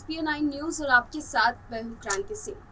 PN9 news और आपके साथ मैं हूं क्रांति सिंह।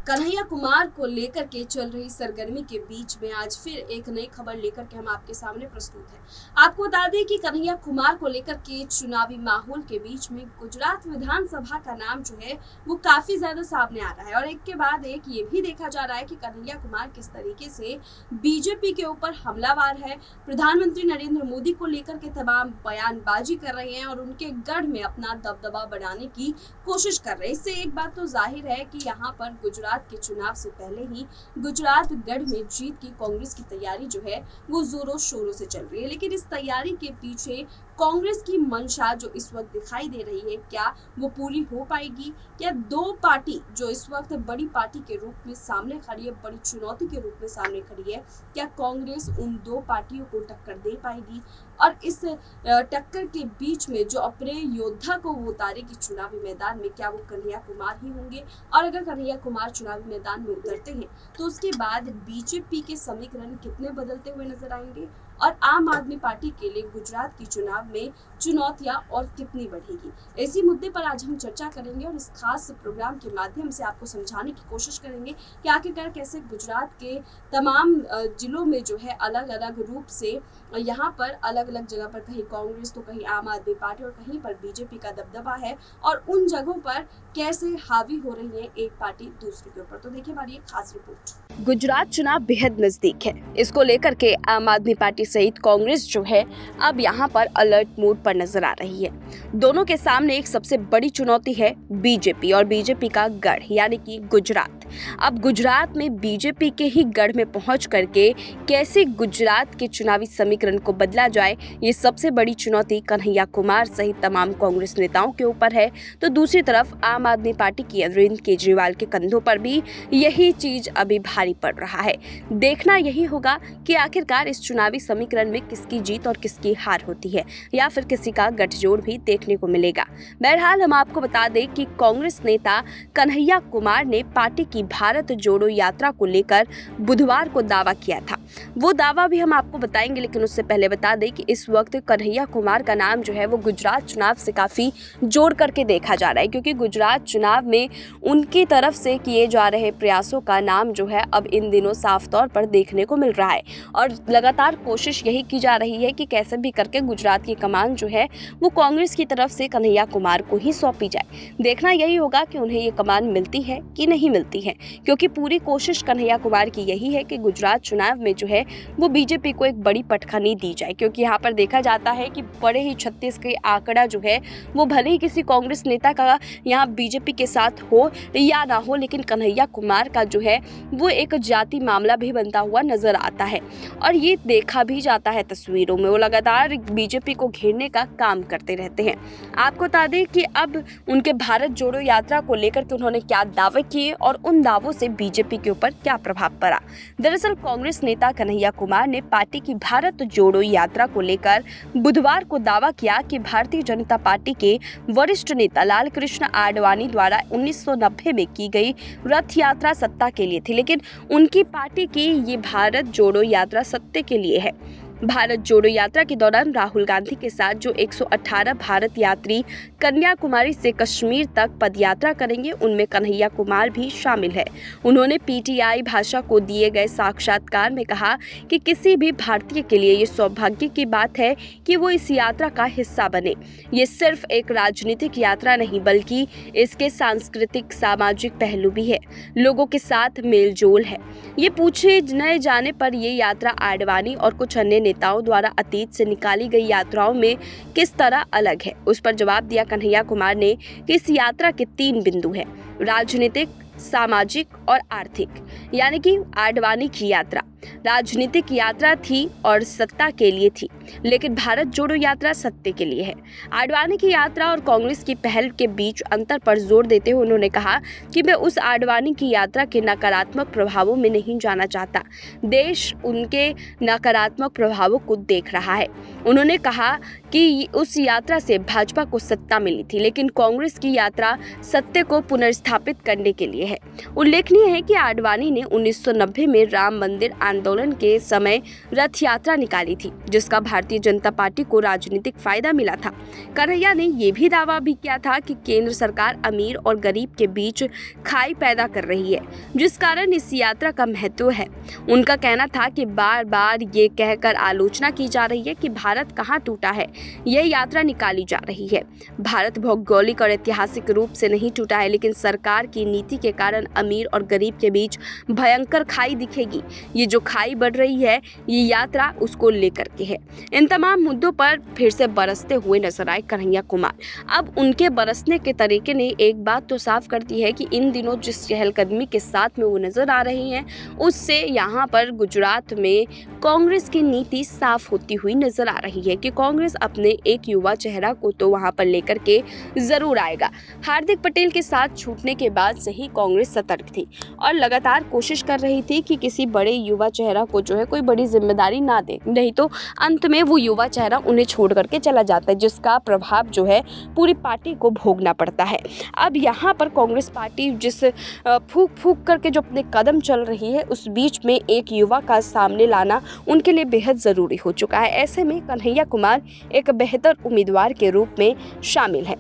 कन्हैया कुमार को लेकर के चल रही सरगर्मी के बीच में आज फिर एक नई खबर लेकर के हम आपके सामने प्रस्तुत हैं। आपको बता दें कि कन्हैया कुमार को लेकर के चुनावी माहौल के बीच में गुजरात विधानसभा का नाम जो है वो काफी ज्यादा सामने आ रहा है और एक के बाद एक ये भी देखा जा रहा है कि कन्हैया कुमार किस तरीके से बीजेपी के ऊपर हमलावार है, प्रधानमंत्री नरेंद्र मोदी को लेकर के तमाम बयानबाजी कर रहे हैं और उनके गढ़ में अपना दबदबा बढ़ाने की कोशिश कर रहे हैं। इससे एक बात तो जाहिर है कि यहाँ पर गुजरात के चुनाव से पहले ही गुजरात गढ़ में जीत की कांग्रेस की तैयारी जो है वो जोरों शोरों से चल रही है। लेकिन इस तैयारी के पीछे कांग्रेस की मंशा जो इस वक्त दिखाई दे रही है, क्या वो पूरी हो पाएगी? क्या दो पार्टी जो इस वक्त बड़ी पार्टी के रूप में सामने खड़ी है, बड़ी चुनौती के रूप में सामने खड़ी है, क्या कांग्रेस उन दो पार्टियों को टक्कर दे पाएगी? और इस टक्कर के बीच में जो अपने योद्धा को वो उतारेगी चुनावी मैदान में, क्या वो कन्हैया कुमार ही होंगे? और अगर कन्हैया कुमार चुनावी मैदान में उतरते हैं तो उसके बाद बीजेपी के समीकरण कितने बदलते हुए नजर आएंगे और आम आदमी पार्टी के लिए गुजरात की चुनाव में चुनौतियां और कितनी बढ़ेगी? इसी मुद्दे पर आज हम चर्चा करेंगे और इस खास प्रोग्राम के माध्यम से आपको समझाने की कोशिश करेंगे कि आखिरकार कैसे गुजरात के तमाम जिलों में जो है अलग अलग रूप से यहाँ पर अलग अलग जगह पर कहीं कांग्रेस तो कहीं आम आदमी पार्टी और कहीं पर बीजेपी का दबदबा है और उन जगहों पर कैसे हावी हो रही है एक पार्टी दूसरे के ऊपर। तो देखिए हमारी एक खास रिपोर्ट। गुजरात चुनाव बेहद नजदीक है। इसको लेकर के आम आदमी पार्टी सहित कांग्रेस जो है अब यहाँ पर अलर्ट मोड पर नजर आ रही है। दोनों के सामने एक सबसे बड़ी चुनौती है बीजेपी और बीजेपी का गढ़ यानी कि गुजरात। अब गुजरात में बीजेपी के ही गढ़ में पहुंच करके कैसे गुजरात के चुनावी समीकरण को बदला जाए, ये सबसे बड़ी चुनौती कन्हैया कुमार सहित तमाम कांग्रेस नेताओं के ऊपर है। तो दूसरी तरफ आम आदमी पार्टी की अरविंद केजरीवाल के कंधों पर भी यही चीज अभी भारी पड़ रहा है। देखना यही होगा कि आखिरकार इस चुनावी समीकरण में किसकी जीत और किसकी हार होती है या फिर किसी का गठजोड़ भी देखने को मिलेगा। बहरहाल हम आपको बता दें कि कांग्रेस नेता कन्हैया कुमार ने पार्टी की भारत जोड़ो यात्रा को लेकर बुधवार को दावा किया था। वो दावा भी हम आपको बताएंगे, लेकिन उससे पहले बता दें कि इस वक्त कन्हैया कुमार का नाम जो है वो गुजरात चुनाव से काफी जोड़ करके देखा जा रहा है, क्योंकि गुजरात चुनाव में उनकी तरफ से किए जा रहे प्रयासों का नाम जो है अब इन दिनों साफ तौर पर देखने को मिल रहा है और लगातार कोशिश यही की जा रही है कि कैसे भी करके गुजरात की कमान जो है वो कांग्रेस की तरफ से कन्हैया कुमार को ही सौंपी जाए। देखना यही होगा कि उन्हें ये कमान मिलती है कि नहीं मिलती है, क्योंकि पूरी कोशिश कन्हैया कुमार की यही है कि गुजरात चुनाव में जो है वो बीजेपी को एक बड़ी पटखनी दी जाए, क्योंकि यहाँ पर देखा जाता है कि बड़े ही 36 के आंकड़ा जो है वो भले ही किसी कांग्रेस नेता का यहाँ बीजेपी के साथ हो या ना हो, लेकिन कन्हैया कुमार का जो है वो एक जाति मामला भी बनता हुआ नजर आता है और ये देखा भी जाता है तस्वीरों में। वो लगातार बीजेपी को घेरने का काम करते रहते हैं। आपको बता दें कि अब उनके भारत जोड़ो यात्रा को लेकर के उन्होंने क्या दावे किए और उन दावों से बीजेपी के ऊपर क्या प्रभाव पड़ा। दरअसल कांग्रेस नेता कन्हैया कुमार ने पार्टी की भारत जोड़ो यात्रा को लेकर बुधवार को दावा किया कि भारतीय जनता पार्टी के वरिष्ठ नेता लाल कृष्ण आडवाणी द्वारा 1990 में की गई रथ यात्रा सत्ता के लिए थी, लेकिन उनकी पार्टी की ये भारत जोड़ो यात्रा सत्य के लिए है। भारत जोड़ो यात्रा के दौरान राहुल गांधी के साथ जो 118 भारत यात्री कन्याकुमारी से कश्मीर तक पदयात्रा करेंगे, उनमें कन्हैया कुमार भी शामिल है। उन्होंने पीटीआई भाषा को दिए गए साक्षात्कार में कहा कि किसी भी भारतीय के लिए ये सौभाग्य की बात है कि वो इस यात्रा का हिस्सा बने। ये सिर्फ एक राजनीतिक यात्रा नहीं, बल्कि इसके सांस्कृतिक सामाजिक पहलू भी है। लोगों के साथ मेल जोल है। ये पूछे न जाने पर ये यात्रा आडवाणी और कुछ अन्य नेताओं द्वारा अतीत से निकाली गई यात्राओं में किस तरह अलग है। उस पर जवाब दिया कन्हैया कुमार ने कि इस यात्रा के 3 बिंदु हैं: राजनीतिक, सामाजिक और आर्थिक। यानी कि आडवाणी की यात्रा राजनीतिक यात्रा थी और सत्ता के लिए थी, लेकिन भारत जोड़ो यात्रा सत्य के लिए है। आडवाणी की यात्रा और कांग्रेस की पहल के बीच अंतर पर जोर देते हुए उन्होंने कहा कि मैं उस आडवाणी की यात्रा के नकारात्मक प्रभावों में नहीं जाना चाहता। देश उनके नकारात्मक प्रभावों को देख रहा है। उन्होंने कहा कि उस यात्रा से भाजपा को सत्ता मिली थी, लेकिन कांग्रेस की यात्रा सत्य को पुनर्स्थापित करने के लिए है। उल्लेखनीय उल्लेखनीय है कि आडवाणी ने 1990 में राम मंदिर आंदोलन के समय रथ यात्रा निकाली थी, जिसका भारतीय जनता पार्टी को राजनीतिक फायदा मिला था। कन्हैया ने यह भी दावा भी किया था कि केंद्र सरकार अमीर और गरीब के बीच खाई पैदा कर रही है, जिस कारण इस यात्रा का महत्व है। उनका कहना था कि बार बार ये कहकर आलोचना की जा रही है कि भारत कहाँ टूटा है, यह यात्रा निकाली जा रही है। भारत भौगोलिक और ऐतिहासिक रूप से नहीं टूटा है, लेकिन सरकार की नीति के कारण अमीर और गरीब के बीच भयंकर खाई दिखेगी। ये जो खाई बढ़ रही है, ये यात्रा उसको लेकर के है। इन तमाम मुद्दों पर फिर से बरसते हुए नजर आए कन्हैया कुमार। अब उनके बरसने के तरीके ने एक बात तो साफ कर दी है कि इन दिनों जिस चहलकदमी के साथ में वो नजर आ रहे हैं, उससे यहाँ पर गुजरात में कांग्रेस की नीति साफ होती हुई नजर आ रही है कि कांग्रेस अपने एक युवा चेहरा को तो वहाँ पर लेकर के जरूर आएगा। हार्दिक पटेल के साथ छूटने के बाद से ही कांग्रेस सतर्क थी और लगातार कोशिश कर रही थी कि किसी बड़े युवा चेहरा को जो है कोई बड़ी जिम्मेदारी ना दे, नहीं तो अंत में वो युवा चेहरा उन्हें छोड़ करके चला जाता है, जिसका प्रभाव जो है पूरी पार्टी को भोगना पड़ता है। अब यहाँ पर कांग्रेस पार्टी जिस फूक फूक करके जो अपने कदम चल रही है, उस बीच में एक युवा का सामने लाना उनके लिए बेहद ज़रूरी हो चुका है। ऐसे में कन्हैया कुमार एक बेहतर उम्मीदवार के रूप में शामिल है।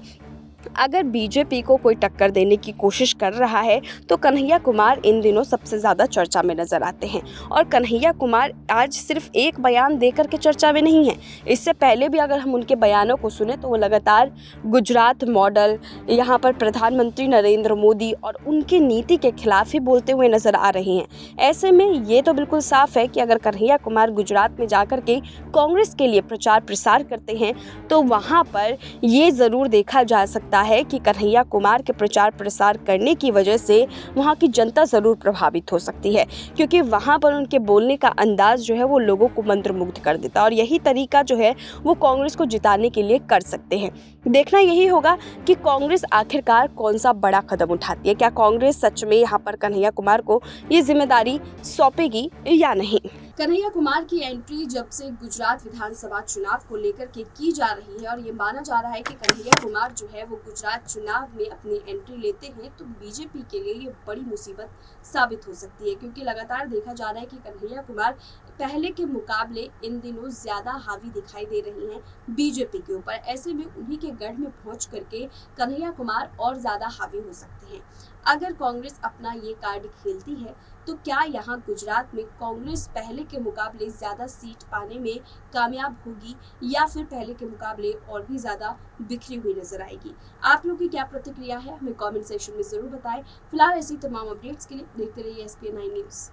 अगर बीजेपी को कोई टक्कर देने की कोशिश कर रहा है तो कन्हैया कुमार इन दिनों सबसे ज़्यादा चर्चा में नज़र आते हैं। और कन्हैया कुमार आज सिर्फ एक बयान देकर के चर्चा में नहीं है, इससे पहले भी अगर हम उनके बयानों को सुने तो वो लगातार गुजरात मॉडल, यहाँ पर प्रधानमंत्री नरेंद्र मोदी और उनकी नीति के खिलाफ ही बोलते हुए नज़र आ रहे हैं। ऐसे में ये तो बिल्कुल साफ है कि अगर कन्हैया कुमार गुजरात में जाकर के कांग्रेस के लिए प्रचार प्रसार करते हैं तो वहाँ पर ये ज़रूर देखा जा सकता है कि कन्हैया कुमार के प्रचार प्रसार करने की वजह से वहाँ की जनता ज़रूर प्रभावित हो सकती है, क्योंकि वहाँ पर उनके बोलने का अंदाज जो है वो लोगों को मंत्रमुग्ध कर देता है और यही तरीका जो है वो कांग्रेस को जिताने के लिए कर सकते हैं। देखना यही होगा कि कांग्रेस आखिरकार कौन सा बड़ा कदम उठाती है। क्या कांग्रेस सच में यहाँ पर कन्हैया कुमार को ये जिम्मेदारी सौंपेगी या नहीं। कन्हैया कुमार की एंट्री जब से गुजरात विधानसभा चुनाव को लेकर के की जा रही है और ये माना जा रहा है कि कन्हैया कुमार जो है वो गुजरात चुनाव में अपनी एंट्री लेते हैं तो बीजेपी के लिए ये बड़ी मुसीबत साबित हो सकती है, क्योंकि लगातार देखा जा रहा है कि कन्हैया कुमार पहले के मुकाबले इन दिनों ज्यादा हावी दिखाई दे रही हैं बीजेपी के ऊपर। ऐसे में उन्हीं के गढ़ में पहुंच करके कन्हैया कुमार और ज्यादा हावी हो सकते हैं। अगर कांग्रेस अपना ये कार्ड खेलती है तो क्या यहाँ गुजरात में कांग्रेस पहले के मुकाबले ज्यादा सीट पाने में कामयाब होगी या फिर पहले के मुकाबले और भी ज्यादा बिखरी हुई नजर आएगी। आप लोगों की क्या प्रतिक्रिया है, हमें कमेंट सेक्शन में जरूर बताएं। फिलहाल ऐसी तमाम अपडेट्स के लिए देखते रहिए SPN9 न्यूज़।